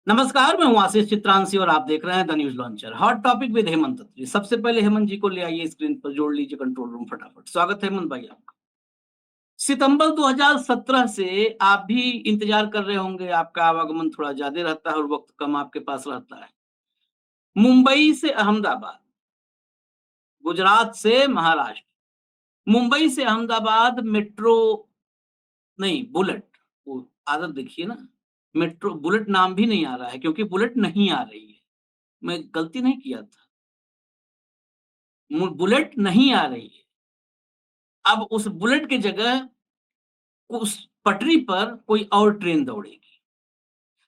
नमस्कार, मैं हूं आशीष चित्रांशी और आप देख रहे हैं the news launcher. Hot topic with Hemant Atri. सबसे पहले हेमंत जी को ले आइए स्क्रीन पर, जोड़ लीजिए कंट्रोल रूम फटाफट। स्वागत है हेमंत भाई आपका। सितंबर 2017 से आप भी इंतजार कर रहे होंगे। आपका आवागमन थोड़ा ज्यादा रहता है और वक्त कम आपके पास रहता है। मुंबई से अहमदाबाद, गुजरात से महाराष्ट्र, मुंबई से अहमदाबाद मेट्रो नहीं, बुलेट। वो आदत देखिए ना, मेट्रो बुलेट नाम भी नहीं आ रहा है क्योंकि बुलेट नहीं आ रही है। मैं गलती नहीं किया था, बुलेट नहीं आ रही है। अब उस बुलेट की जगह उस पटरी पर कोई और ट्रेन दौड़ेगी।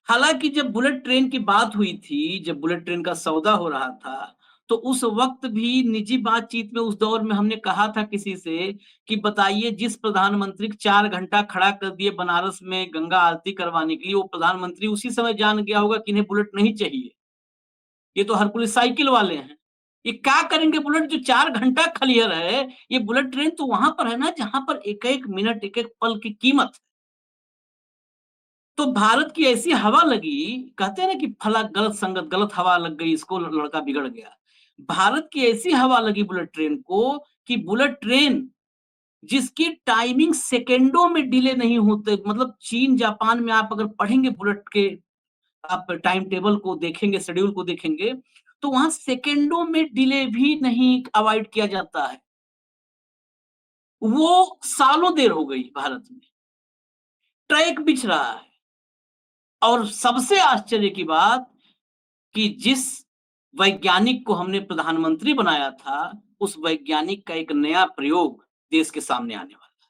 हालांकि जब बुलेट ट्रेन की बात हुई थी, जब बुलेट ट्रेन का सौदा हो रहा था, तो उस वक्त भी निजी बातचीत में उस दौर में हमने कहा था किसी से कि बताइए, जिस प्रधानमंत्री को 4 घंटा खड़ा कर दिए बनारस में गंगा आरती करवाने के लिए, वो प्रधानमंत्री उसी समय जान गया होगा कि इन्हें बुलेट नहीं चाहिए, ये तो हरकुलिस साइकिल वाले हैं। ये क्या करेंगे बुलेट जो 4 घंटा खलियर है। ये बुलेट ट्रेन तो वहां पर है ना जहां पर एक एक मिनट एक एक पल की कीमत है। तो भारत की ऐसी हवा लगी, कहते हैं ना कि फला गलत संगत, गलत हवा लग गई, इसको लड़का बिगड़ गया। भारत की ऐसी हवा लगी बुलेट ट्रेन को कि बुलेट ट्रेन जिसकी टाइमिंग सेकेंडों में डिले नहीं होते, मतलब चीन जापान में आप अगर पढ़ेंगे बुलेट के, आप टाइम टेबल को देखेंगे, शेड्यूल को देखेंगे, तो वहां सेकेंडों में डिले भी नहीं अवॉइड किया जाता है। वो सालों देर हो गई भारत में, ट्रैक बिछ रहा है। और सबसे आश्चर्य की बात कि जिस वैज्ञानिक को हमने प्रधानमंत्री बनाया था, उस वैज्ञानिक का एक नया प्रयोग देश के सामने आने वाला है।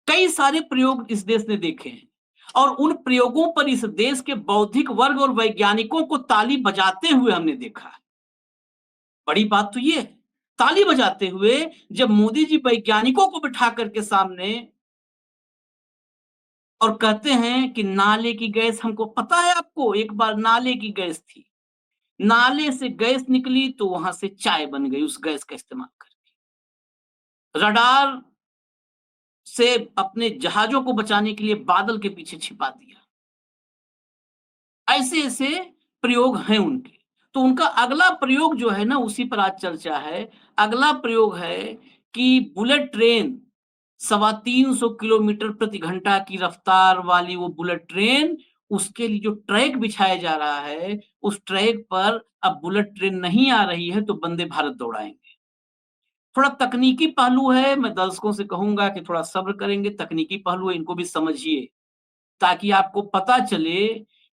कई सारे प्रयोग इस देश ने देखे हैं और उन प्रयोगों पर इस देश के बौद्धिक वर्ग और वैज्ञानिकों को ताली बजाते हुए हमने देखा है। बड़ी बात तो ये है, ताली बजाते हुए जब मोदी जी वैज्ञानिकों को बिठा करके सामने और कहते हैं कि नाले की गैस, हमको पता है, आपको एक बार नाले की गैस थी, नाले से गैस निकली तो वहां से चाय बन गई उस गैस का इस्तेमाल करके। रडार से अपने जहाजों को बचाने के लिए बादल के पीछे छिपा दिया। ऐसे ऐसे प्रयोग हैं उनके। तो उनका अगला प्रयोग जो है ना, उसी पर आज चर्चा है। अगला प्रयोग है कि बुलेट ट्रेन 350 किलोमीटर प्रति घंटा की रफ्तार वाली वो बुलेट ट्रेन, उसके लिए जो ट्रैक बिछाया जा रहा है, उस ट्रैक पर अब बुलेट ट्रेन नहीं आ रही है तो वंदे भारत दौड़ाएंगे। थोड़ा तकनीकी पहलू है, मैं दर्शकों से कहूंगा कि थोड़ा सब्र करेंगे। तकनीकी पहलू है, इनको भी समझिए ताकि आपको पता चले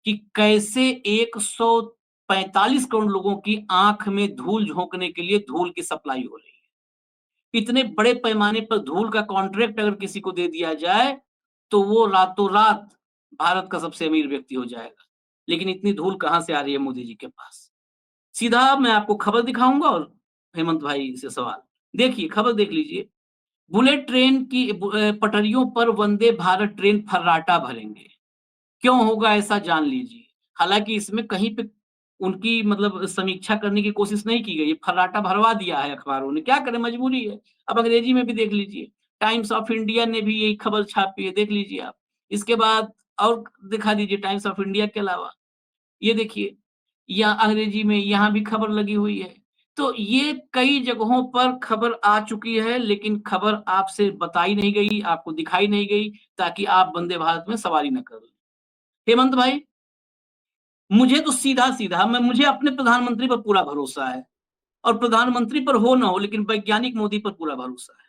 कि कैसे 145 करोड़ लोगों की आंख में धूल झोंकने के लिए धूल की सप्लाई हो रही है। इतने बड़े पैमाने पर धूल का कॉन्ट्रैक्ट अगर किसी को दे दिया जाए तो वो रातों रात भारत का सबसे अमीर व्यक्ति हो जाएगा। लेकिन इतनी धूल कहां से आ रही है मोदी जी के पास? सीधा मैं आपको खबर दिखाऊंगा और हेमंत भाई से सवाल। देखिए, खबर देख लीजिए। बुलेट ट्रेन की पटरियों पर वंदे भारत ट्रेन फर्राटा भरेंगे। क्यों होगा ऐसा, जान लीजिए। हालांकि इसमें कहीं पे उनकी मतलब समीक्षा करने की कोशिश नहीं की गई, फर्राटा भरवा दिया है अखबारों ने, क्या करें, मजबूरी है। अब अंग्रेजी में भी देख लीजिए, टाइम्स ऑफ इंडिया ने भी यही खबर छापी है, देख लीजिए आप। इसके बाद और दिखा दीजिए टाइम्स ऑफ इंडिया के अलावा, ये देखिए, या अंग्रेजी में यहाँ भी खबर लगी हुई है। तो ये कई जगहों पर खबर आ चुकी है, लेकिन खबर आपसे बताई नहीं गई, आपको दिखाई नहीं गई, ताकि आप वंदे भारत में सवारी न कर। हेमंत भाई, मुझे तो सीधा सीधा मुझे अपने प्रधानमंत्री पर पूरा भरोसा है, और प्रधानमंत्री पर हो ना हो लेकिन वैज्ञानिक मोदी पर पूरा भरोसा है।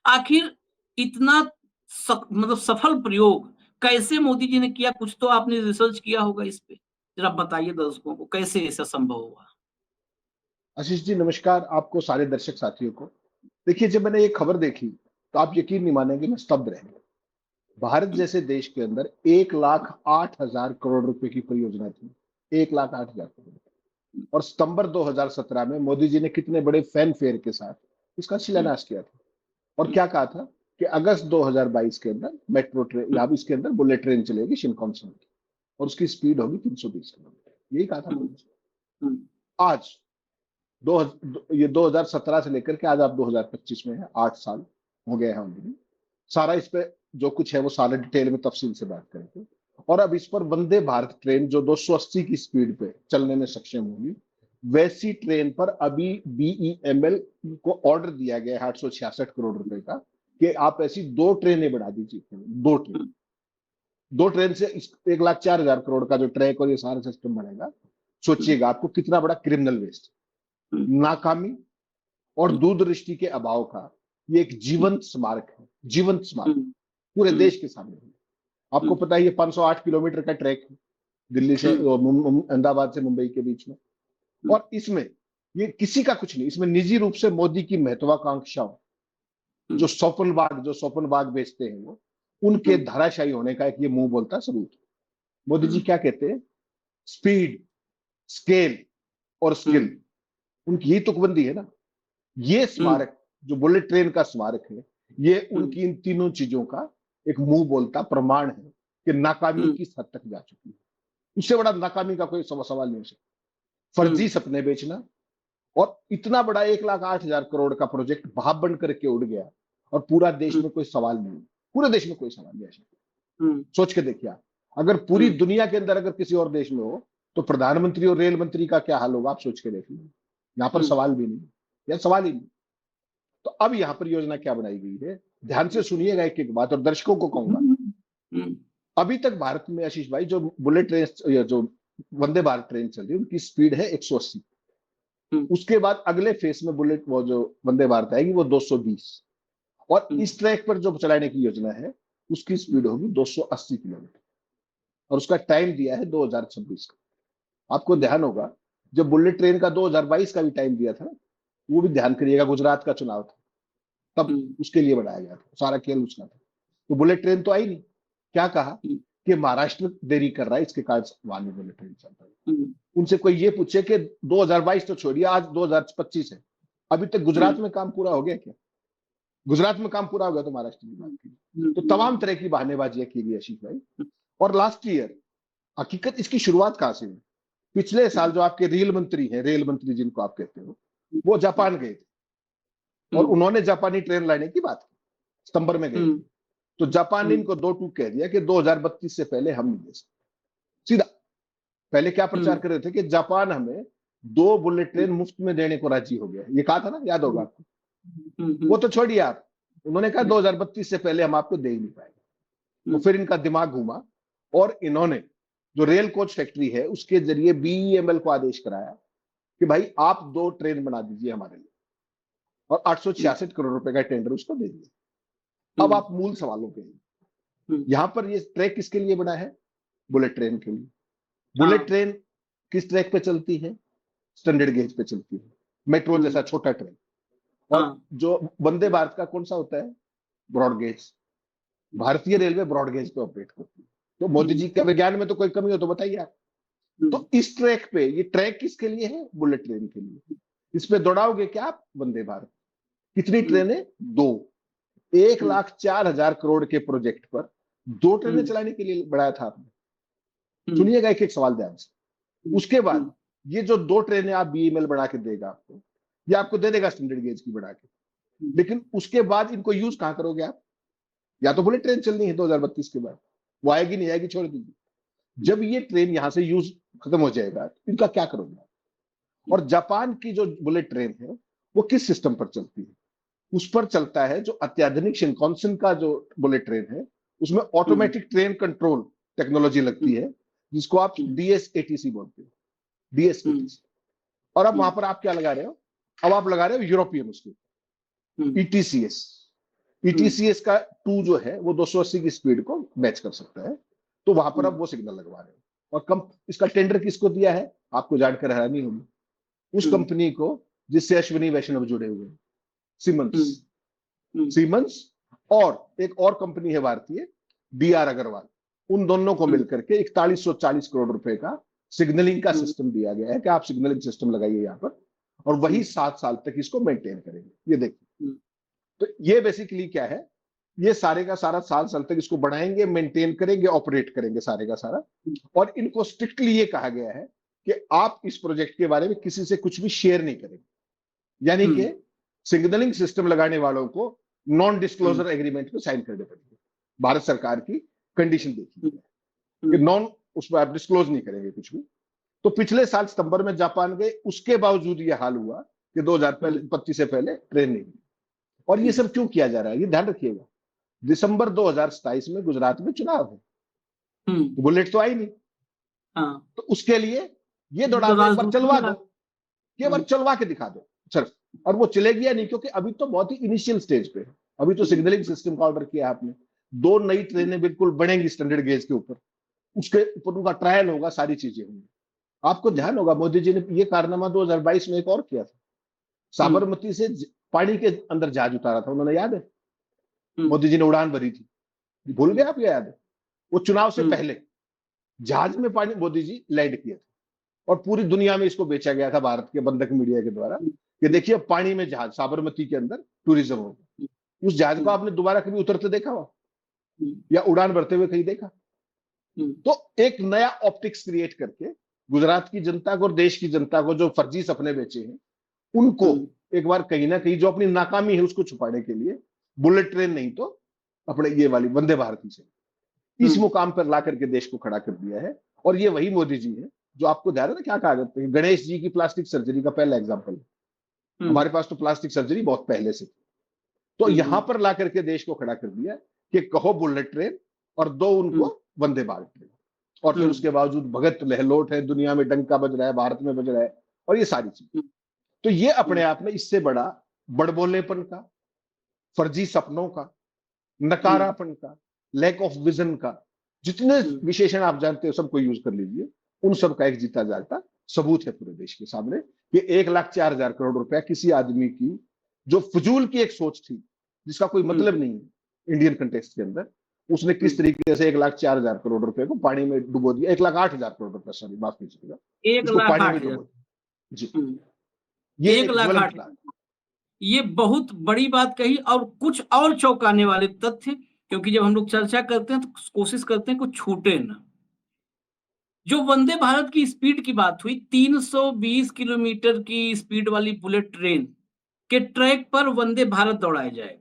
आखिर इतना मतलब सफल प्रयोग कैसे मोदी जी ने किया? कुछ तो आपने रिसर्च किया होगा इस पे, जरा बताइए दर्शकों को कैसे ऐसा संभव हुआ। आशीष जी नमस्कार, आपको सारे दर्शक साथियों को। देखिए, जब मैंने ये खबर देखी तो आप यकीन नहीं मानेंगे, मैं स्तब्ध रह गया। भारत जैसे देश के अंदर 1,08,000 करोड़ रुपए की परियोजना थी, 1,08,000 करोड़। और सितंबर 2017 में मोदी जी ने कितने बड़े फैन फेयर के साथ इसका शिलान्यास किया था। और क्या कहा था कि अगस्त 2022 के अंदर मेट्रो ट्रेन, यहाँ इसके अंदर बुलेट ट्रेन चलेगी शिनकानसेन की, और उसकी स्पीड होगी 320 किलोमीटर, यही कहा था मोदी जी। आज ये 2017 से लेकर के आज आप 2025 में है, 8 साल हो गए हैं ऑलरेडी। सारा इस पे जो कुछ है वो सारा डिटेल में तफसील से बात करेंगे। और अब इस पर वंदे भारत ट्रेन जो 280 की स्पीड पे चलने में सक्षम होगी, वैसी ट्रेन पर अभी बीईएमएल को ऑर्डर दिया गया है 866 करोड़ रुपए का कि आप ऐसी 2 ट्रेनें बढ़ा दीजिए। 2 ट्रेन से 1,04,000 करोड़ का जो ट्रैक और ये सारा सिस्टम बनेगा। सोचिएगा आपको कितना बड़ा क्रिमिनल वेस्ट, नाकामी और दूरदृष्टि के अभाव का ये एक जीवंत स्मारक है, जीवंत स्मारक पूरे देश के सामने। आपको पता है ये 508 किलोमीटर का ट्रैक है दिल्ली से अहमदाबाद से मुंबई के बीच में, और इसमें ये किसी का कुछ नहीं, इसमें निजी रूप से मोदी की महत्वाकांक्षाओं जो स्वप्न बाग बेचते हैं वो, उनके धराशायी होने का एक ये मुंह बोलता सबूत। मोदी जी क्या कहते हैं? स्पीड, स्केल और स्किल, उनकी यही तुकबंदी है ना। ये स्मारक जो बुलेट ट्रेन का स्मारक है, ये उनकी इन तीनों चीजों का एक मुंह बोलता प्रमाण है कि नाकामी किस हद तक जा चुकी है। उससे बड़ा नाकामी का कोई सवाल नहीं हो सकता। फर्जी सपने बेचना, और इतना बड़ा 1,08,000 करोड़ का प्रोजेक्ट भाप बन करके उड़ गया और पूरा देश में कोई सवाल नहीं, पूरे देश में कोई सवाल नहीं। सोच के देखिए आप, अगर पूरी दुनिया के अंदर अगर किसी और देश में हो तो प्रधानमंत्री और रेल मंत्री का क्या हाल होगा, आप सोच के देख लीजिए। यहां पर सवाल भी नहीं, यह सवाल ही नहीं। तो अब यहां पर योजना क्या बनाई गई है, ध्यान से सुनिएगा एक एक बात, और दर्शकों को कहूंगा, अभी तक भारत में आशीष भाई जो बुलेट ट्रेन, जो वंदे भारत ट्रेन चल रही है, उनकी स्पीड है 180। उसके बाद अगले फेस में बुलेट वो जो वंदे भारत आएगी वो 220, और इस ट्रैक पर जो चलाने की योजना है उसकी स्पीड होगी 280 किलोमीटर, और उसका टाइम दिया है 2026 का। आपको ध्यान होगा जब बुलेट ट्रेन का 2022 का भी टाइम दिया था, वो भी ध्यान करिएगा, गुजरात का चुनाव था तब उसके लिए बनाया गया था, सारा खेल उसका था। तो बुलेट ट्रेन तो आई नहीं, क्या कहा कि महाराष्ट्र देरी कर रहा है, इसके कारण वाली बुलेट ट्रेन चल रही है। उनसे कोई ये पूछे कि 2022 तो छोड़िए, आज 2025 है, अभी तक गुजरात में काम पूरा हो गया क्या? गुजरात में काम पूरा हो गया तो महाराष्ट्र की बात की। तो तमाम तरह की बहानेबाजियां की गई आशीष भाई। और लास्ट ईयर हकीकत इसकी शुरुआत कहां से हुई? पिछले साल जो आपके रेल मंत्री जिनको आप कहते हो, वो जापान गए थे और उन्होंने जापानी ट्रेन लाने की बात की, सितंबर में गए। तो जापान ने इनको 2 टूक कह दिया कि 2032 से पहले हम नहीं दे सकते। सीधा पहले क्या प्रचार कर रहे थे कि जापान हमें 2 बुलेट ट्रेन मुफ्त में देने को राजी हो गया, ये कहा था ना, याद होगा आपको। वो तो छोड़िए आप, उन्होंने कहा 2032 से पहले हम आपको दे ही नहीं पाएंगे। तो फिर इनका दिमाग घूमा और इन्होंने जो रेल कोच फैक्ट्री है उसके जरिए बीईएमएल को आदेश कराया कि भाई आप 2 ट्रेन बना दीजिए हमारे लिए, और 866 करोड़ रुपए का टेंडर उसको दे दिया। अब आप मूल सवालों पे, यहां पर ये ट्रैक किसके लिए बना है? बुलेट ट्रेन के लिए। बुलेट ट्रेन किस ट्रैक पे चलती है? स्टैंडर्ड गेज पे चलती है, मेट्रो जैसा छोटा ट्रेन। और जो वंदे भारत का कौन सा होता है? Broad gauge. भारतीय रेलवे ब्रॉड गेज पे ऑपरेट करती है। तो मोदी जी के विज्ञान में तो कोई कमी हो तो बताइए आप। तो इस ट्रैक पे, ये ट्रैक किसके लिए है? बुलेट ट्रेन के लिए। इस पे दौड़ाओगे क्या आप वंदे भारत? कितनी ट्रेनें? 2। 1,04,000 करोड़ के प्रोजेक्ट पर 2 ट्रेनें चलाने के लिए बढ़ाया था आपने। सुनिएगा एक एक सवाल ध्यान से। उसके बाद ये जो 2 ट्रेनें आप बीईएमएल बना के देगा आपको, ये आपको दे देगा स्टैंडर्ड गेज की बना के, लेकिन उसके बाद इनको यूज कहां करोगे आप? या तो बुलेट ट्रेन चलनी है 2032 के बाद, वो आएगी नहीं आएगी छोड़ दीजिए। जब ये ट्रेन यहां से यूज खत्म हो जाएगा, इनका क्या करोगे? और जापान की जो बुलेट ट्रेन है वो किस सिस्टम पर चलती है? उस पर चलता है जो अत्याधुनिक शिनकानसेन का जो बुलेट ट्रेन है, उसमें ऑटोमेटिक ट्रेन कंट्रोल टेक्नोलॉजी लगती है, जिसको आप डीएसएटीसी बोलते हो, डीएसएटीसी। और अब वहां पर आप क्या लगा रहे हो? अब आप लगा रहे हो यूरोपियन उसके ईटीसीएस। ईटीसीएस का 2 जो है वो 280 की स्पीड को मैच कर सकता है, तो वहां पर अब वो सिग्नल लगवा रहे हो। और इसका टेंडर किसको दिया है? आपको जानकर हैरानी होगी, उस कंपनी को जिससे अश्विनी वैष्णव जुड़े हुए हैं, सीमेंस और एक और कंपनी है भारतीय, डीआर अग्रवाल। उन दोनों को मिलकर के 4140 करोड़ रुपए का सिग्नलिंग का सिस्टम दिया गया है कि आप सिग्नलिंग सिस्टम लगाइए यहाँ पर, और वही 7 साल तक इसको मेंटेन करेंगे। ये देखिए, तो ये बेसिकली क्या है, ये सारे का सारा 7 साल तक इसको बढ़ाएंगे, मेंटेन करेंगे, ऑपरेट करेंगे सारे का सारा। और इनको स्ट्रिक्टली ये कहा गया है कि आप इस प्रोजेक्ट के बारे में किसी से कुछ भी शेयर नहीं करेंगे, यानी कि सिग्नलिंग सिस्टम लगाने वालों को नॉन डिस्क्लोजर एग्रीमेंट पे साइन करने पड़ेंगे। भारत सरकार की कंडीशन देखिए। कि नॉन, उसमें आप डिस्क्लोज नहीं करेंगे कुछ भी। तो पिछले साल सितंबर में जापान गए, उसके बावजूद ये हाल हुआ कि 2025 से पहले ट्रेन नहीं हुई। और ये सब क्यों किया जा रहा है, ये ध्यान रखिएगा। दिसंबर 2027 में गुजरात में चुनाव है, बुलेट तो आई नहीं। हाँ, तो उसके लिए ये दौड़ा तो दो, एक बार राजदूत चलवा लगा। दो, ये बार चलवा के दिखा दो सर। और वो चलेगी या नहीं, क्योंकि अभी तो बहुत ही इनिशियल स्टेज पे है। अभी तो सिग्नलिंग सिस्टम का ऑर्डर किया आपने, 2 नई ट्रेनें बिल्कुल बनेंगी स्टैंडर्ड गेज के ऊपर, उसके ऊपर उनका ट्रायल होगा, सारी चीजें होंगी। आपको ध्यान होगा मोदी जी ने ये कारनामा 2022 में एक और किया था, साबरमती से पानी के अंदर जहाज उतारा था उन्होंने, याद है? मोदी जी ने उड़ान भरी थी, भूल गए आप? याद है? वो चुनाव से पहले जहाज में पानी मोदी जी लैंड किया था, और पूरी दुनिया में इसको बेचा गया था भारत के बंधक मीडिया के द्वारा कि देखिए पानी में जहाज, साबरमती के अंदर टूरिज्म होगा। उस जहाज को आपने दोबारा कभी उतरते देखा हो या उड़ान भरते हुए कहीं देखा? तो एक नया ऑप्टिक्स क्रिएट करके गुजरात की जनता को और देश की जनता को जो फर्जी सपने बेचे हैं, उनको एक बार कहीं ना कहीं, जो अपनी नाकामी है उसको छुपाने के लिए, बुलेट ट्रेन नहीं तो अपने ये वाली वंदे भारत से इस मुकाम पर ला करके देश को खड़ा कर दिया है। और ये वही मोदी जी है जो, आपको ध्यान है ना क्या कहा जाता है, गणेश जी की प्लास्टिक सर्जरी का पहला एग्जाम्पल है। हमारे पास तो प्लास्टिक सर्जरी बहुत पहले से थी, तो यहां पर ला करके देश को खड़ा कर दिया कि कहो बुलेट ट्रेन और दो उनको वंदे भारत ट्रेन। और फिर उसके बावजूद भगत लहलोट है, दुनिया में डंका बज रहा है, भारत में बज रहा है, और ये सारी चीज। तो ये अपने आप में इससे बड़ा बड़बोलेपन का, फर्जी सपनों का, नकारापन का, लैक ऑफ विजन का, जितने विशेषण आप जानते हो सबको यूज कर लीजिए, उन सब का एक जीता जागता सबूत है पूरे देश के सामने कि 1,04,000 करोड़ रुपया किसी आदमी की जो फजूल की एक सोच थी, जिसका कोई मतलब नहीं है इंडियन कंटेक्स्ट के अंदर, उसने किस तरीके से 1,04,000 करोड़ रुपए को पानी में डुबो दिया। 1,08,000 करोड़ रुपया, सॉरी माफ कीजिएगा, उसको पानी में डुबो दिया जी। ये एक ज्वलंत बात, ये बहुत बड़ी बात कही। और कुछ और चौंकाने वाले तथ्य, क्योंकि जब हम लोग चर्चा करते हैं तो कोशिश करते हैं कुछ छूटे ना। जो वंदे भारत की स्पीड की बात हुई, 320 किलोमीटर की स्पीड वाली बुलेट ट्रेन के ट्रैक पर वंदे भारत दौड़ाया जाए।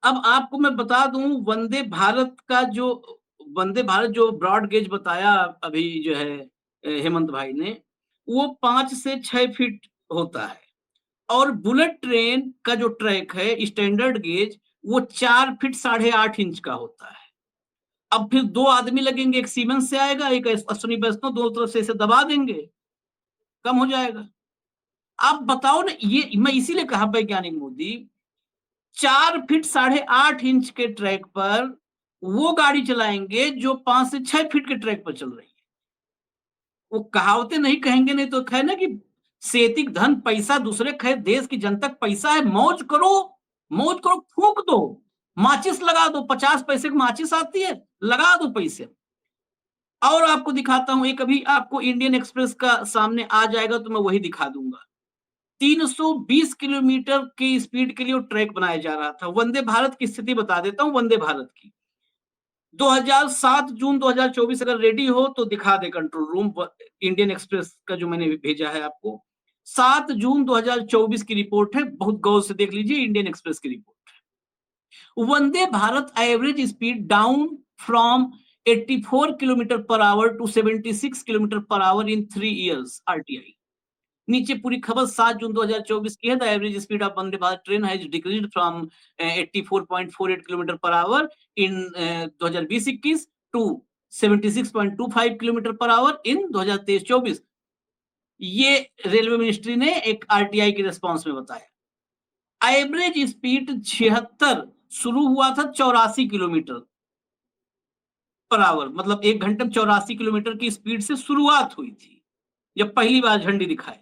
अब आपको मैं बता दूं, वंदे भारत जो ब्रॉड गेज बताया अभी जो है हेमंत भाई ने, वो 5 से 6 फीट होता है। और बुलेट ट्रेन का जो ट्रैक है स्टैंडर्ड गेज, वो 4 फीट 8.5 इंच का होता है। अब फिर 2 आदमी लगेंगे, एक सीमेंस से आएगा, एक अश्विनी वैष्णव, दोनों तरफ से इसे दबा देंगे, कम हो जाएगा। आप बताओ ना, ये मैं इसीलिए कहा वैज्ञानिक मोदी 4 फीट 8.5 इंच के ट्रैक पर वो गाड़ी चलाएंगे जो 5 से 6 फीट के ट्रैक पर चल रही है। वो कहावतें नहीं कहेंगे, नहीं तो कहे ना कि सेतिक धन पैसा दूसरे खै, देश की जनता पैसा है, मौज करो, मौज करो, फूंक दो, माचिस लगा दो, 50 पैसे की माचिस आती है, लगा दो पैसे। और आपको दिखाता हूं, एक अभी आपको इंडियन एक्सप्रेस का सामने आ जाएगा तो मैं वही दिखा दूंगा। 320 किलोमीटर की स्पीड के लिए ट्रैक बनाया जा रहा था। वंदे भारत की स्थिति बता देता हूं, वंदे भारत की 7 जून 2024 अगर रेडी हो तो दिखा they control room, Indian express का जो मैंने भेजा है आपको। 7 जून 2024 की रिपोर्ट है, बहुत गौर से देख लीजिए, इंडियन एक्सप्रेस की रिपोर्ट है। Vande Bharat average speed down from 84 kilometre per hour to 76 kilometre per hour in 3 years RTI। नीचे पूरी खबर 7 जून 2024 की है। The average speed of Vande Bharat train has decreased from 84.48 kilometre per hour in 2020-21 to 76.25 kilometre per hour in 2023-24। ये railway ministry ने एक RTI की response में बताया। एवरेज स्पीड 76 शुरू हुआ था 84 किलोमीटर पर आवर, मतलब 1 घंटे में 84 किलोमीटर की स्पीड से शुरुआत हुई थी जब पहली बार झंडी दिखाई,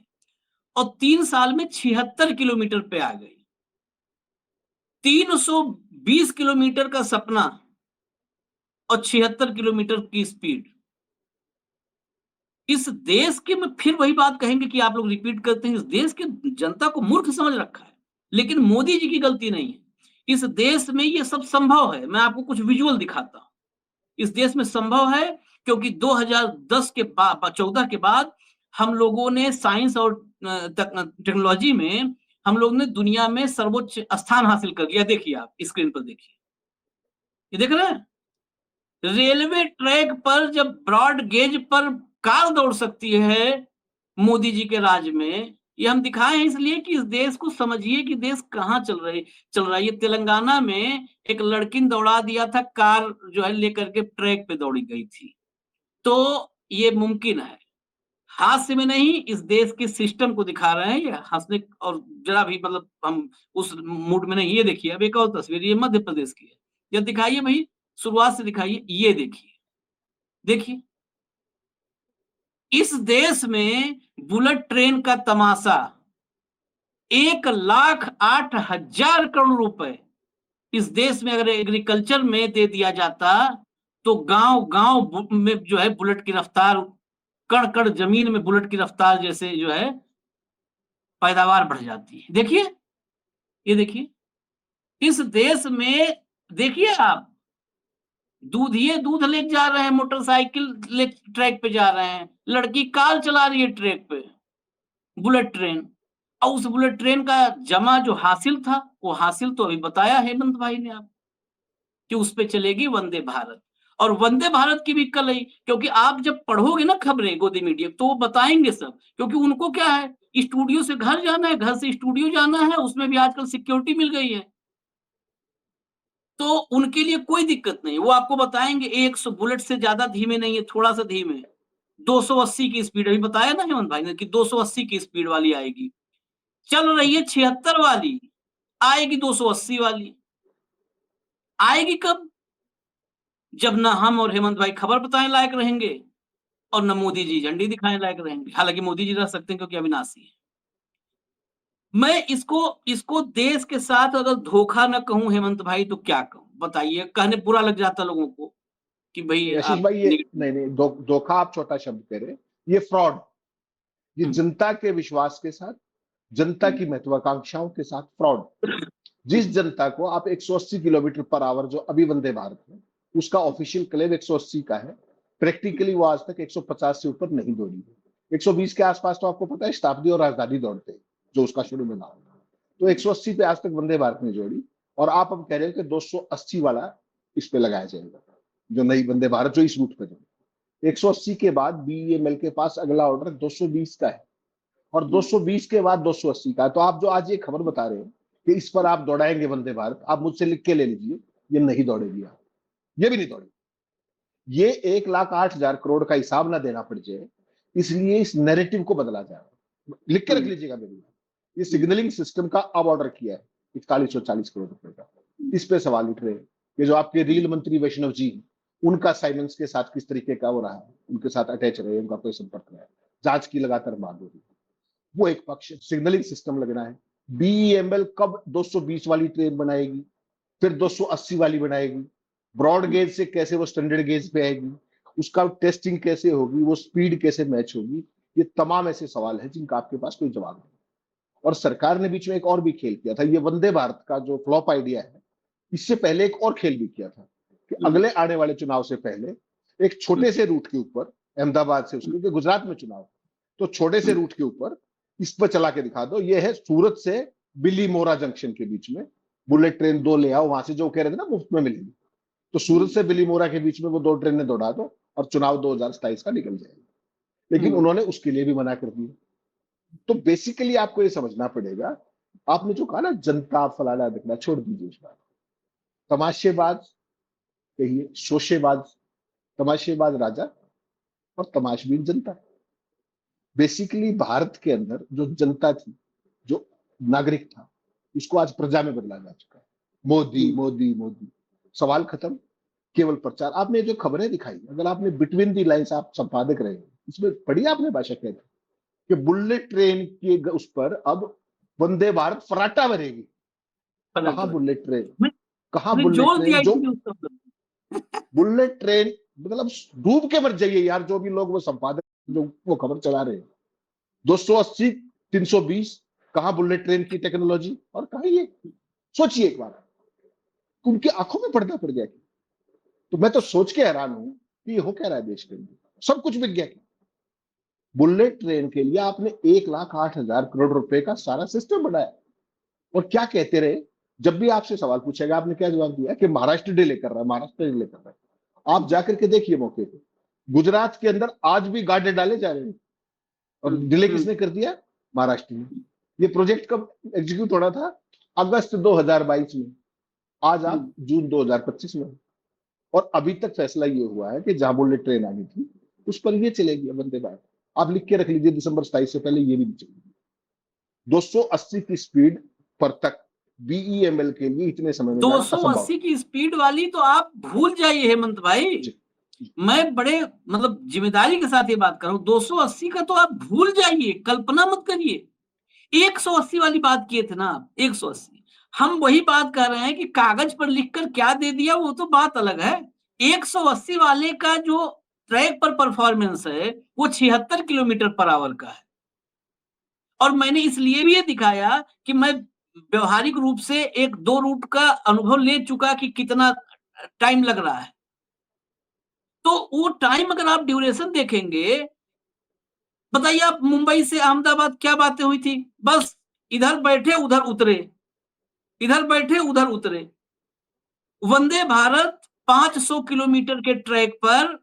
और 3 साल में 76 किलोमीटर पे आ गई। 320 किलोमीटर का सपना और 76 किलोमीटर की स्पीड। इस देश के, में फिर वही बात कहेंगे कि आप लोग रिपीट करते हैं, इस देश की जनता को मूर्ख समझ रखा है, लेकिन मोदी जी की गलती नहीं है। इस देश में ये सब संभव है। मैं आपको कुछ विजुअल दिखाता हूं। इस देश में संभव है क्योंकि 2010 के बाद, 14 के बाद हम लोगों ने साइंस और टेक्नोलॉजी में हम लोग ने दुनिया में सर्वोच्च स्थान हासिल कर लिया। देखिए आप स्क्रीन पर देखिए, ये देख रहे हैं, रेलवे ट्रैक पर जब ब्रॉड गेज पर कार दौड़ सकती है मोदी जी के राज में, ये हम दिखाए हैं इसलिए कि इस देश को समझिए कि देश कहाँ चल रहा है। ये तेलंगाना में एक लड़की ने दौड़ा दिया था, कार जो है लेकर के ट्रैक पे दौड़ी गई थी। तो ये मुमकिन है। हास्य में नहीं, इस देश के सिस्टम को दिखा रहे हैं ये हँसने और ज़रा भी मतलब हम उस मूड में नहीं। ये देखिए अब एक और तस्वीर, ये मध्य प्रदेश की है। ये दिखाइए भई, शुरुआत से दिखाइए, ये देखिए। देखिए, इस देश में बुलेट ट्रेन का तमाशा 1,08,000 करोड़ रुपए इस देश में अगर एग्रीकल्चर में दे दिया जाता, तो गाँव-गाँव में जो है बुलेट की रफ्तार, कण-कण ज़मीन में बुलेट की रफ्तार जैसे जो है पैदावार बढ़ जाती है। देखिए, ये देखिए, इस देश में देखिए आप, दूधिए दूध लेके जा रहे हैं, मोटरसाइकिल ले ट्रैक पे जा रहे हैं, लड़की कार चला रही है ट्रैक पे, बुलेट ट्रेन। और उस बुलेट ट्रेन का जमा जो हासिल था, वो हासिल तो अभी बताया हेमंत भाई ने आप कि उस पे चलेगी वंदे भारत। और वंदे भारत की भी कल आई, क्योंकि आप जब पढ़ोगे ना खबरें गोदी मीडिया, तो वो बताएंगे सब, क्योंकि उनको क्या है, स्टूडियो से घर जाना है, घर से स्टूडियो जाना है, उसमें भी आजकल सिक्योरिटी मिल गई है। तो उनके लिए कोई दिक्कत नहीं, वो आपको बताएँगे 100 बुलेट से ज़्यादा धीमे नहीं है, थोड़ा-सा धीमे है। 280 की स्पीड अभी बताया ना हेमंत भाई ने कि 280 की स्पीड वाली आएगी। चल रही है 76 वाली, आएगी 280 वाली। आएगी कब? जब ना हम और हेमंत भाई खबर बताने लायक रहेंगे और ना मोदी जी झंडी दिखाने लायक रहेंगे। हालाँकि मोदी जी रह सकते हैं क्योंकि अविनाशी हैं। मैं इसको इसको देश के साथ अगर धोखा ना कहूँ हेमंत भाई तो क्या कहूँ? बताइए, कहने बुरा लग जाता लोगों को कि भई नहीं आशीष आप भाई, ये नेगेटिव। नहीं नहीं धोखा आप छोटा शब्द कह रहे हैं, ये फ्रॉड, ये हुँ, जनता के विश्वास के साथ, जनता हुँ, की महत्वाकांक्षाओं के साथ फ्रॉड। जिस हुँ, जनता को आप 180 किलोमीटर पर आवर जो अभी वंदे भारत है, उसका ऑफिशियल क्लेम 180 का है, प्रैक्टिकली वो आज तक 150 से ऊपर नहीं दौड़ी है। 120 के आसपास तो आपको पता है शताब्दी और राजधानी दौड़ते हैं, जो उसका शुरू में नाम था। तो 180 पे आज तक वंदे भारत ने जोड़ी, और आप अब कह रहे हो कि 280 वाला इस पे लगाया जाएगा, जो नई वंदे भारत जो इस रूट पे जोड़ी। 180 के बाद बीईएमएल के पास अगला ऑर्डर 220 का है, और हुँ, 220 के बाद 280 का है। तो आप जो आज ये खबर बता रहे हैं कि इस पर आप दौड़ाएंगे वंदे भारत, आप मुझसे लिख के ले लीजिए, ये नहीं दौड़ेगी। आप ये भी नहीं दौड़ेगी। ये 1,08,000 करोड़ का हिसाब ना देना पड़ जाए, इसलिए इस नैरेटिव को बदला जा रहा है। लिख के हुँ, रख लीजिएगा मेरी बात। ये हुँ, सिग्नलिंग सिस्टम का अब ऑर्डर किया है 4140 करोड़ रुपए का। इस पे सवाल उठ रहे हैं। ये जो आपके रील मंत्री वैष्णव जी, उनका साइमंस के साथ किस तरीके का हो रहा है, उनके साथ अटैच रहे, उनका कोई संपर्क रहा है, जांच की लगातार मांग हो रही है। वो एक पक्ष, सिग्नलिंग सिस्टम लगना है। बीईएमएल कब 220 वाली ट्रेन बनाएगी, फिर 280 वाली बनाएगी, ब्रॉड गेज से कैसे वो स्टैंडर्ड गेज पे आएगी, उसका टेस्टिंग कैसे होगी, वो स्पीड कैसे मैच होगी। ये तमाम ऐसे सवाल है जिनका आपके पास कोई जवाब नहीं। और सरकार ने बीच में एक और भी खेल किया था, ये वंदे भारत का जो फ्लॉप आइडिया है, इससे पहले एक और खेल भी किया था कि हुँ, अगले आने वाले चुनाव से पहले एक हुँ, छोटे से रूट के ऊपर, अहमदाबाद से उसके, क्योंकि गुजरात में चुनाव, तो छोटे से हुँ, रूट के ऊपर इस पर चला के दिखा दो। ये है सूरत से बिलीमोरा जंक्शन के बीच में बुलेट ट्रेन दो ले आओ, वहां से जो कह रहे थे ना मुफ्त में मिलेगी, तो सूरत से बिलीमोरा के बीच में वो दो ट्रेनें दौड़ा दो और चुनाव 2027 का निकल जाएगा। लेकिन हुँ, उन्होंने उसके लिए भी मना कर दिया। तो बेसिकली आपको ये समझना पड़ेगा, आपने जो कहा ना जनता फलाना दिखना, छोड़ दीजिए इस बात। तमाशेबाज कहिए, शोशेबाज, तमाशेबाज राजा और तमाशबीन जनता। बेसिकली भारत के अंदर जो जनता थी, जो नागरिक था, उसको आज प्रजा में बदला जा चुका है। मोदी हुँ, मोदी मोदी, सवाल खत्म, केवल प्रचार। आपने जो खबरें दिखाई, अगर आपने बिटवीन दी लाइंस, आप संपादक रहे, इसमें पढ़ी आपने भाषा कहते कि बुलेट ट्रेन के उस पर अब वंदे भारत फराटा भरेगी। पलट कहाँ रहे। बुलेट ट्रेन, मैं कहाँ मैंने बुलेट जोड़ ट्रेन दिया जो, इसीलिए उस शब्द में। बुलेट ट्रेन मतलब डूब के मर जाइए यार, जो भी लोग वो संपादक जो वो खबर चला रहे हैं। 280, 320, कहाँ बुलेट ट्रेन की टेक्नोलॉजी और कहाँ ये, सोचिए एक बार, उनकी आंखों में पर्दा पड़ गया। तो मैं तो सोच के हैरान हूं कि ये हो क्या रहा है देश के अंदर, सब कुछ बिक गया। बुलेट ट्रेन के लिए आपने 1,08,000 करोड़ रुपए का सारा सिस्टम बनाया, और क्या कहते रहे, जब भी आपसे सवाल पूछेगा आपने क्या जवाब दिया कि महाराष्ट्र डिले कर रहा है, महाराष्ट्र डिले कर रहा है। आप जाकर के देखिए मौके पे, गुजरात के अंदर आज भी गार्ड डाले जा रहे हैं, और डिले किसने कर दिया? महाराष्ट्र में। ये प्रोजेक्ट कब एग्जीक्यूट होना था? अगस्त 2022 में। आज आप जून 2025 में, और अभी तक फैसला ये हुआ है कि जहां बुलेट ट्रेन आनी थी उस पर ये चलेगी वंदे भारत। आप लिख के रख लीजिए, दिसंबर 27 से पहले ये भी नहीं चलेगी। 280 की स्पीड पर तक बीईएमएल के लिए इतने समय में जाना असंभव। 280 की स्पीड वाली तो आप भूल जाइए हेमंत भाई। जी। मैं बड़े मतलब जिम्मेदारी के साथ ये बात कर रहा हूं, 280 का तो आप भूल जाइए, कल्पना मत करिए। 180 वाली बात किए थे ना आप, 180। हम वही बात कर रहे हैं कि कागज पर लिखकर क्या दे दिया वो तो बात अलग है। 180 वाले का जो ट्रैक पर परफॉर्मेंस है वो 76 किलोमीटर पर आवर का है। और मैंने इसलिए भी ये दिखाया कि मैं व्यवहारिक रूप से एक दो रूट का अनुभव ले चुका कि कितना टाइम लग रहा है। तो वो टाइम अगर आप ड्यूरेशन देखेंगे, बताइए आप मुंबई से अहमदाबाद क्या बातें हुई थी? बस इधर बैठे उधर उतरे, इधर बैठे उधर उतरे। वंदे भारत 500 किलोमीटर के ट्रैक पर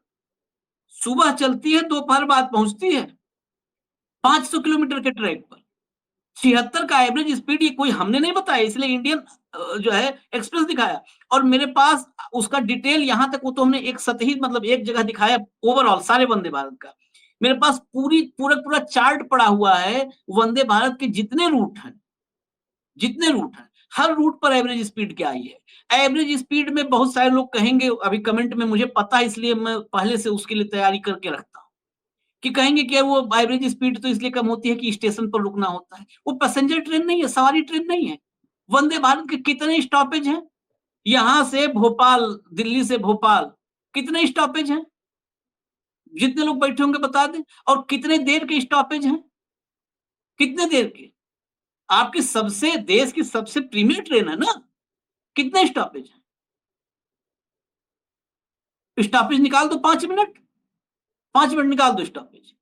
सुबह चलती है, दोपहर बाद पहुंचती है। 500 किलोमीटर के ट्रैक पर 76 का एवरेज स्पीड, ये कोई हमने नहीं बताया, इसलिए इंडियन जो है एक्सप्रेस दिखाया। और मेरे पास उसका डिटेल यहां तक, वो तो हमने एक सतही मतलब एक जगह दिखाया ओवरऑल सारे वंदे भारत का। मेरे पास पूरा चार्ट पड़ा हुआ है वंदे भारत के जितने रूट हैं, जितने रूट हैं, हर रूट पर एवरेज स्पीड क्या आई है। एवरेज स्पीड में बहुत सारे लोग कहेंगे अभी कमेंट में, मुझे पता है इसलिए मैं पहले से उसके लिए तैयारी करके रखता हूं, कि कहेंगे कि वो एवरेज स्पीड तो इसलिए कम होती है कि स्टेशन पर रुकना होता है। वो पैसेंजर ट्रेन नहीं है, सवारी ट्रेन नहीं है। वंदे भारत के कितने स्टॉपेज हैं? यहां से भोपाल, दिल्ली से भोपाल कितने स्टॉपेज हैं? जितने लोग बैठे होंगे बता दें। और कितने देर के स्टॉपेज हैं? कितने देर के? आपकी सबसे देश की सबसे प्रीमियर ट्रेन है ना, कितने स्टॉपेज हैं? स्टॉपेज निकाल दो 5 मिनट, 5 मिनट निकाल दो स्टॉपेज,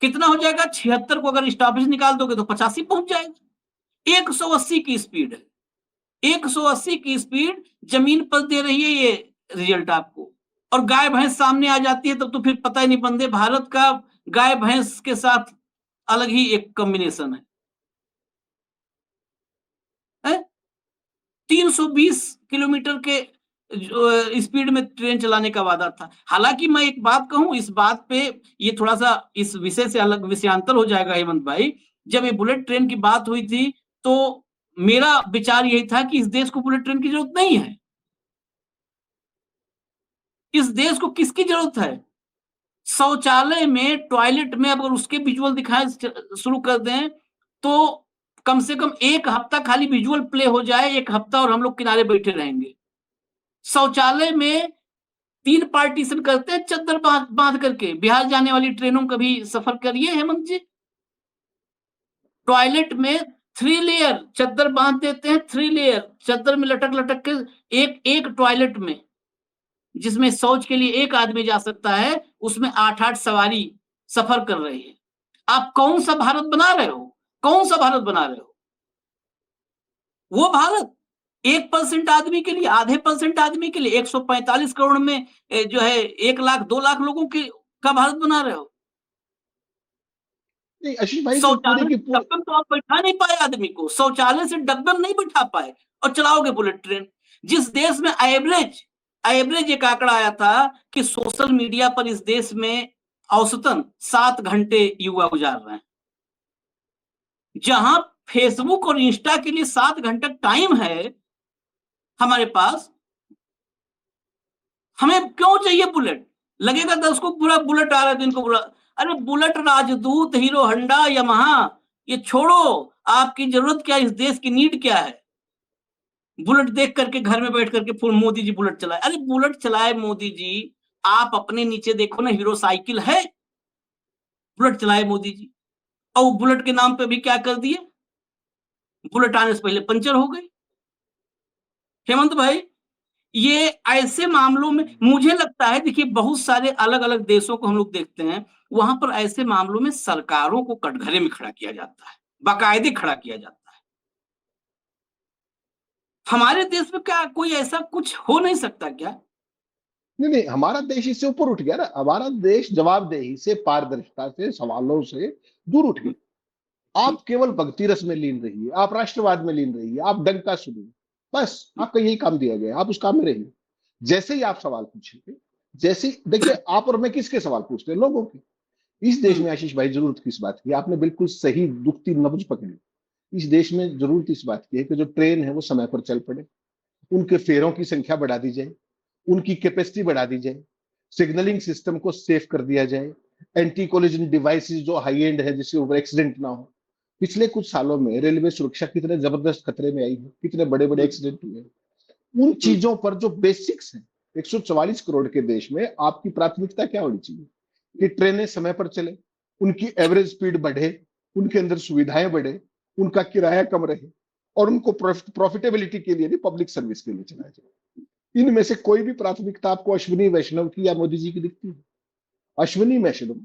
कितना हो जाएगा? 76 को अगर स्टॉपेज निकाल दोगे तो 85 पहुंच जाएगा। 180 की स्पीड है, 180 की स्पीड जमीन पर दे रही है ये रिजल्ट आपको। और गाय भैंस सामने आ जाती है तब तो फिर पता ही नहीं। वंदे भारत का गाय भैंस के साथ अलग ही एक कॉम्बिनेशन है। 320 किलोमीटर के स्पीड में ट्रेन चलाने का वादा था। हालांकि मैं एक बात कहूं इस बात पे, ये थोड़ा सा इस विषय से अलग विषयांतर हो जाएगा हेमंत भाई। जब ये बुलेट ट्रेन की बात हुई थी तो मेरा विचार यही था कि इस देश को बुलेट ट्रेन की जरूरत नहीं है। इस देश को किसकी जरूरत है? शौचालय में, टॉयलेट में अगर उसके विजुअल दिखाए शुरू कर दें तो कम से कम एक हफ्ता खाली विजुअल प्ले हो जाए, एक हफ्ता और हम लोग किनारे बैठे रहेंगे। शौचालय में 3 पार्टीशन करते हैं चद्दर बांध बांध करके। बिहार जाने वाली ट्रेनों का भी सफर करिए हेमंत जी। टॉयलेट में 3 लेयर चद्दर बांध देते हैं, 3 लेयर चद्दर में लटक लटक के, एक एक टॉयलेट में जिसमें शौच के लिए एक आदमी जा सकता है, उसमें 8-8 सवारी सफर कर रही है। आप कौन सा भारत बना रहे हो? कौन सा भारत बना रहे हो? वो भारत 1% आदमी के लिए, आधे परसेंट आदमी के लिए, 145 करोड़ में जो है 1 लाख 2 लाख लोगों के का भारत बना रहे हो। नहीं आशीष भाई, तो पूरे शौचालय की से पूरे। डब्बे में तो आप बैठा नहीं पाए आदमी को, शौचालय से डब्बे में नहीं बैठा पाए और चलाओगे बुलेट ट्रेन। जिस देश में एवरेज एवरेज एक आंकड़ा आया था कि सोशल मीडिया पर इस देश में औसतन 7 घंटे युवा गुजार रहे हैं, जहां फेसबुक और इंस्टा के लिए 7 घंटा टाइम है हमारे पास, हमें क्यों चाहिए बुलेट? लगेगा 10 को पूरा बुलेट आ रहा है दिन को पूरा। अरे बुलेट, राजदूत, हीरो हंडा, यमहा, ये छोड़ो। आपकी जरूरत क्या है? इस देश की नीड क्या है? बुलेट देख करके घर में बैठ करके फिर मोदी जी बुलेट चलाए। अरे बुलेट चलाए मोदी जी, आप अपने नीचे देखो ना, हीरो साइकिल है, बुलेट चलाए मोदी जी। और बुलेट के नाम पे भी क्या कर दिए, बुलेट आने से पहले पंचर हो गई। हेमंत भाई, ये ऐसे मामलों में मुझे लगता है, देखिए बहुत सारे अलग अलग देशों को हम लोग देखते हैं, वहां पर ऐसे मामलों में सरकारों को कटघरे में खड़ा किया जाता है, बाकायदे खड़ा किया जाता है। हमारे देश में क्या कोई ऐसा कुछ हो नहीं सकता क्या? नहीं नहीं, हमारा देश इससे ऊपर उठ गया ना। हमारा देश जवाबदेही से, पारदर्शिता से, सवालों से दूर उठ गया। आप केवल भक्ति रस में लीन रहिए, आप राष्ट्रवाद में लीन रहिए, आप डंका सुनिए, बस आपका यही काम दिया गया है, आप उस काम में रहिए। जैसे ही आप सवाल पूछेंगे, जैसे देखिए, आप और मैं किसके सवाल पूछते हैं? लोगों के। इस देश में आशीष भाई जरूरत किस बात की? आपने बिल्कुल सही दुखती नब्ज पकड़ी। इस देश में जरूरत इस बात की है कि जो ट्रेन है वो समय पर चल पड़े, उनके फेरों की संख्या बढ़ा दी जाए, उनकी कैपेसिटी बढ़ा दी जाए, सिग्नलिंग सिस्टम को सेफ कर दिया जाए, एंटी कोलिजन डिवाइसेस जो हाई एंड है जिससे ओवर एक्सीडेंट ना हो। पिछले कुछ सालों में रेलवे सुरक्षा कितने जबरदस्त खतरे में आई है, कितने बड़े बड़े एक्सीडेंट हुए हैं। उन चीजों पर जो बेसिक्स हैं, 144 करोड़ के देश में आपकी प्राथमिकता क्या होनी चाहिए? कि ट्रेनें समय पर चले, उनकी एवरेज स्पीड बढ़े, उनके अंदर सुविधाएं बढ़े, उनका किराया कम रहे, और उनको प्रॉफिटेबिलिटी के लिए नहीं, पब्लिक सर्विस के लिए चलाया जाए। इनमें से कोई भी प्राथमिकता आपको अश्विनी वैष्णव की या मोदी जी की दिखती है? अश्विनी वैष्णव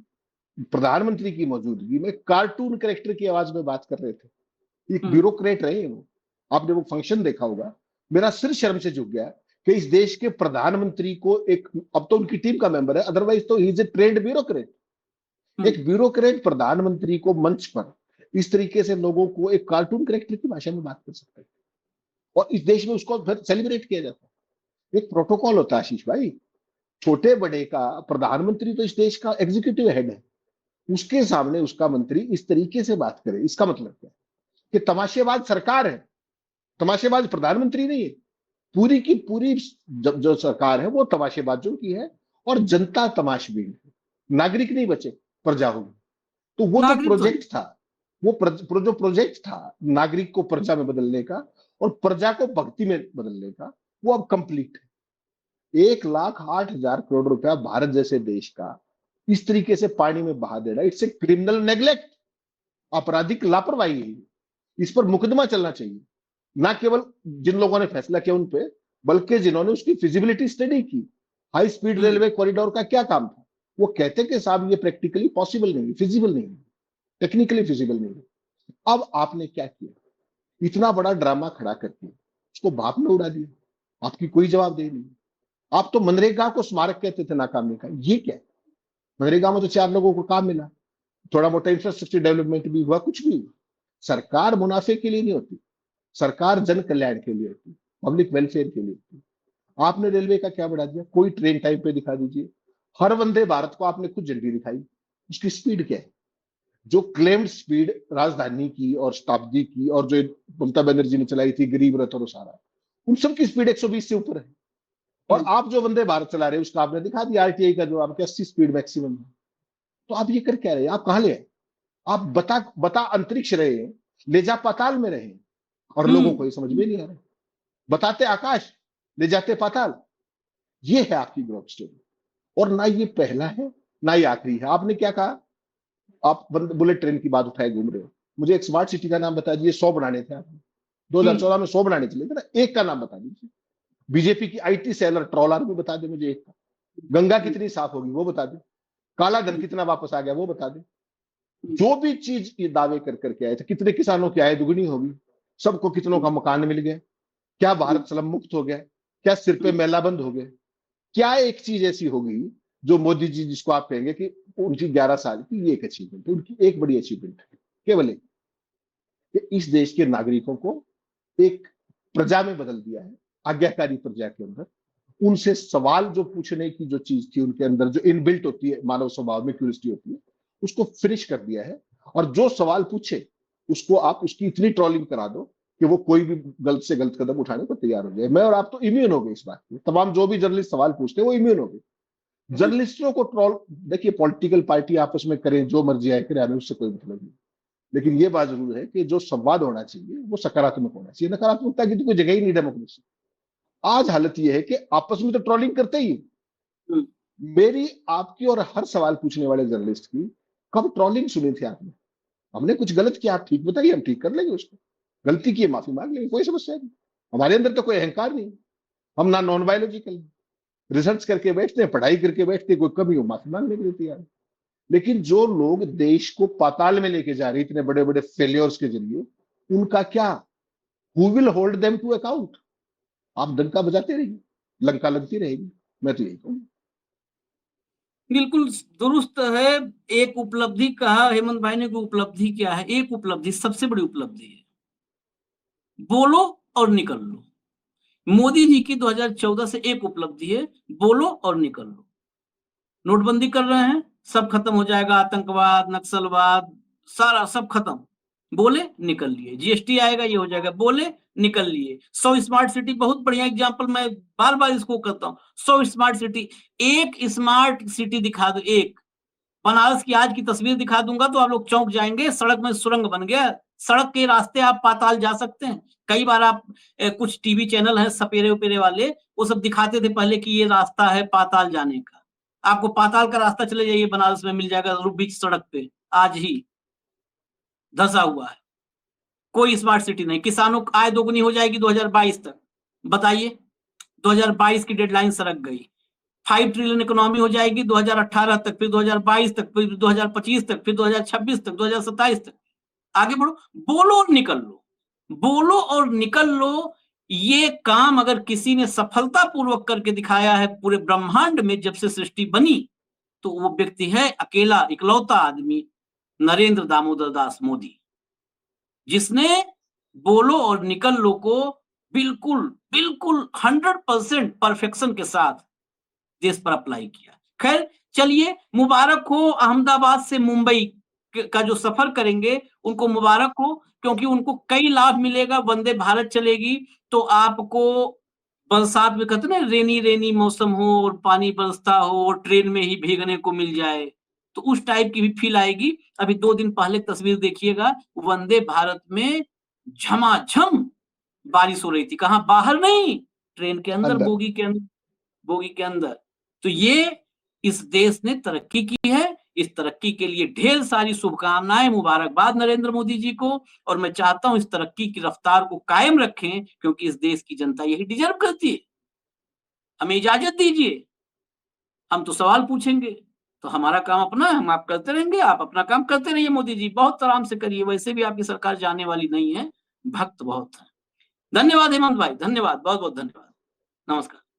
प्रधानमंत्री की मौजूदगी में कार्टून कैरेक्टर की आवाज में बात कर रहे थे। एक ब्यूरोक्रेट रहे हैं वो। आपने वो फंक्शन देखा होगा, मेरा सिर शर्म से झुक गया कि इस देश के प्रधानमंत्री को एक, अब तो उनकी टीम का मेंबर है, अदरवाइज तो he is a trend bureaucrat. एक ब्यूरोक्रेट प्रधानमंत्री को मंच पर इस तरीके से लोगों को एक कार्टून कैरेक्टर की भाषा में बात कर सकते हैं, और इस देश में उसको फिर सेलिब्रेट किया जाता है। एक प्रोटोकॉल होता है आशीष भाई, छोटे बड़े का। प्रधानमंत्री तो इस देश का एग्जीक्यूटिव हेड है, उसके सामने उसका मंत्री इस तरीके से बात करे, इसका मतलब क्या है? कि तमाशेबाज सरकार है, तमाशेबाज प्रधानमंत्री नहीं है। पूरी की पूरी जो सरकार है वो तमाशेबाजों की है, और जनता तमाशबीन है। नागरिक नहीं बचे, प्रजा होगी। तो वो जो नागरिक तो है। प्रोजेक्ट था, वो जो प्रोजेक्ट था नागरिक को प्रजा में बदलने का और प्रजा को भक्ति में बदलने का, वो अब कंप्लीट है। 1,08,000 करोड़ रुपया भारत जैसे देश का इस तरीके से पानी में बहा देना, इट्स ए क्रिमिनल नेग्लेक्ट, आपराधिक लापरवाही है। इस पर मुकदमा चलना चाहिए। ना केवल जिन लोगों ने फैसला किया उन पे, बल्कि जिन्होंने उसकी फिजिबिलिटी स्टडी की। हाई स्पीड रेलवे कॉरिडोर का क्या काम था? वो कहते कि साहब ये प्रैक्टिकली पॉसिबल नहीं है, फिजिबल नहीं है, टेक्निकली फिजिबल नहीं है। अब आपने क्या किया? इतना बड़ा ड्रामा खड़ा करके उसको भाप में उड़ा दिया। आपकी कोई जवाबदेही नहीं। आप तो मनरेगा को स्मारक कहते थे नाकामी का, ये क्या है? मनरेगा में तो 4 लोगों को काम मिला, थोड़ा मोटा इंफ्रास्ट्रक्चर डेवलपमेंट भी हुआ, कुछ भी हुआ। सरकार मुनाफे के लिए नहीं होती, सरकार जन कल्याण के लिए होती, पब्लिक वेलफेयर के लिए होती। आपने रेलवे का क्या बढ़ा दिया? कोई ट्रेन टाइम पे दिखा दीजिए। हर वंदे भारत को आपने खुद झंडी दिखाई, उसकी स्पीड क्या है? जो क्लेम्ड स्पीड राजधानी की और शताब्दी की और जो ममता बनर्जी ने चलाई थी गरीब रथ और सारा, उन सब की स्पीड 120 से ऊपर है। और आप जो वंदे भारत चला रहे हैं उसका आपने दिखा दिया आरटीआई का, जो आपके 80 स्पीड मैक्सिमम है। तो आप ये कर क्या रहे हैं? आप कहां ले आए? आप बता बता अंतरिक्ष रहे हैं, ले जा पाताल में रहे हैं, और लोगों को ये समझ में नहीं आ रहा। बताते आकाश, ले जाते पाताल। ये है आपकी ग्रोथ स्टोरी। और ना ये पहला है, ना ये आखिरी है। आपने क्या कहा? आप बुलेट ट्रेन की बात उठाए घूम रहे हो। मुझे एक स्मार्ट सिटी का नाम बता दीजिए। 100 बनाने थे आपने, 2014 में 100 बनाने चले थे ना, एक का नाम बता दीजिए। बीजेपी की आईटी सेलर ट्रॉल आर्मी बता दे मुझे एक का। गंगा कितनी साफ होगी वो बता दे। काला धन कितना वापस आ गया वो बता दे। जो भी चीज ये दावे कर करके आए थे, कितने किसानों की आय दुगनी होगी, सबको कितनों का मकान मिल गया, क्या भारत स्लम मुक्त हो गया, क्या सिर पे मैला बंद हो गया, क्या एक चीज ऐसी होगी जो मोदी जी जिसको आप कहेंगे कि उनकी 11 साल की ये एक अचीवमेंट है, उनकी एक बड़ी अचीवमेंट है, केवल एक, कि इस देश के नागरिकों को एक प्रजा में बदल दिया है, आज्ञाकारी प्रजा के अंदर। उनसे सवाल जो पूछने की जो चीज थी उनके अंदर, जो इनबिल्ट होती है मानव स्वभाव में, क्यूरियोसिटी होती है, उसको फिनिश कर दिया है। और जो सवाल पूछे उसको आप उसकी इतनी ट्रोलिंग करा दो कि वो कोई भी गलत से गलत कदम उठाने को तैयार हो जाए। मैं और आप तो इम्यून हो गए इस बात के, तमाम जो भी जर्नलिस्ट सवाल पूछते हैं वो इम्यून हो गए। जर्नलिस्टों को ट्रोल, देखिए पॉलिटिकल पार्टी आपस में करें जो मर्जी आए करें, हमें उससे कोई मतलब नहीं। लेकिन ये बात जरूर है कि जो संवाद होना चाहिए वो सकारात्मक होना चाहिए। नकारात्मकता की तो कोई जगह ही नहीं डेमोक्रेसी। आज हालत यह है कि आपस में तो ट्रोलिंग करते ही। मेरी, आपकी और हर सवाल पूछने वाले जर्नलिस्ट की कब ट्रोलिंग सुनी थी आपने? हमने कुछ गलत किया, आप ठीक बताइए, हम ठीक कर लेंगे उसको। गलती की है, माफी मांग लेंगे, कोई समस्या नहीं। हमारे अंदर तो कोई अहंकार नहीं। हम ना नॉन बायोलॉजिकल, रिसर्च करके बैठते हैं, पढ़ाई करके बैठते हैं, कोई कमी हो माफी मांगने के लिए तैयार। लेकिन जो लोग देश को पाताल में लेके जा रहे इतने बड़े बड़े फेलियर्स के जरिए, उनका क्या? Who will hold them to account? आप डंका बजाते रहिए, लंका लगती रहेगी। मैं तो यही कहूँ। बिल्कुल दुरुस्त है। एक उपलब्धि कहा हेमंत भाई ने कि उपलब्धि क्या है? एक उपलब्धि सबसे बड़ी उपलब्धि है, बोलो और निकल लो। मोदी जी की 2014 से एक उपलब्धि है, बोलो और निकल लो। नोटबंदी कर रहे हैं, सब खत्म हो जाएगा, आतंकवाद, नक्सलवाद, सारा सब खत्म। बोले निकल लिए। जीएसटी आएगा, ये हो जाएगा, बोले निकल लिए। 100 स्मार्ट सिटी बहुत बढ़िया एग्जांपल, मैं बार बार इसको करता हूँ। 100 स्मार्ट सिटी, एक स्मार्ट सिटी दिखा दो, एक बनारस की आज की तस्वीर दिखा दूंगा तो आप लोग चौंक जाएंगे। सड़क में सुरंग बन गया, सड़क के रास्ते आप पाताल जा सकते हैं। कई बार आप कुछ टीवी चैनल है सपेरे उपेरे वाले, वो सब दिखाते थे पहले कि ये रास्ता है पाताल जाने का। आपको पाताल का रास्ता चले जाइए बनारस में मिल जाएगा, बीच सड़क पे आज ही धंसा हुआ है। कोई स्मार्ट सिटी नहीं। किसानों की आय दोगुनी हो जाएगी 2022 तक, बताइए। 2022 की डेडलाइन सरक गई। 5 ट्रिलियन इकोनॉमी हो जाएगी 2018 तक, फिर 2022 तक, फिर 2025 तक, फिर 2026 तक, 2027 तक। आगे बढ़ो, बोलो और निकल लो। बोलो और निकल लो। ये काम अगर किसी ने सफलतापूर्वक करके दिखाया है पूरे ब्रह्मांड में जब से सृष्टि बनी, तो वो व्यक्ति है अकेला इकलौता आदमी, नरेंद्र दामोदर दास मोदी, जिसने बोलो और निकल लो को बिल्कुल बिल्कुल 100% परफेक्शन के साथ देश पर अप्लाई किया। खैर चलिए, मुबारक हो अहमदाबाद से मुंबई का जो सफर करेंगे उनको मुबारक हो, क्योंकि उनको कई लाभ मिलेगा। वंदे भारत चलेगी तो आपको बरसात में कहते ना रेनी रेनी मौसम हो और पानी बरसता हो और ट्रेन में ही भीगने को मिल जाए, तो उस टाइप की भी फील आएगी। अभी 2 दिन पहले तस्वीर देखिएगा, वंदे भारत में झमाझम बारिश हो रही थी। कहाँ? बाहर नहीं, ट्रेन के अंदर, अंदर। बोगी के अंदर। तो ये इस देश ने तरक्की की है। इस तरक्की के लिए ढेर सारी शुभकामनाएं, मुबारकबाद नरेंद्र मोदी जी को। और मैं चाहता हूं इस तरक्की की रफ्तार को कायम रखें, क्योंकि इस देश की जनता यही डिजर्व करती है। हमें इजाजत दीजिए, हम तो सवाल पूछेंगे, तो हमारा काम अपना है, हम आप करते रहेंगे, आप अपना काम करते रहिए। मोदी जी बहुत आराम से करिए, वैसे भी आपकी सरकार जाने वाली नहीं है, भक्त बहुत है। धन्यवाद हेमंत भाई, धन्यवाद, बहुत बहुत धन्यवाद। नमस्कार।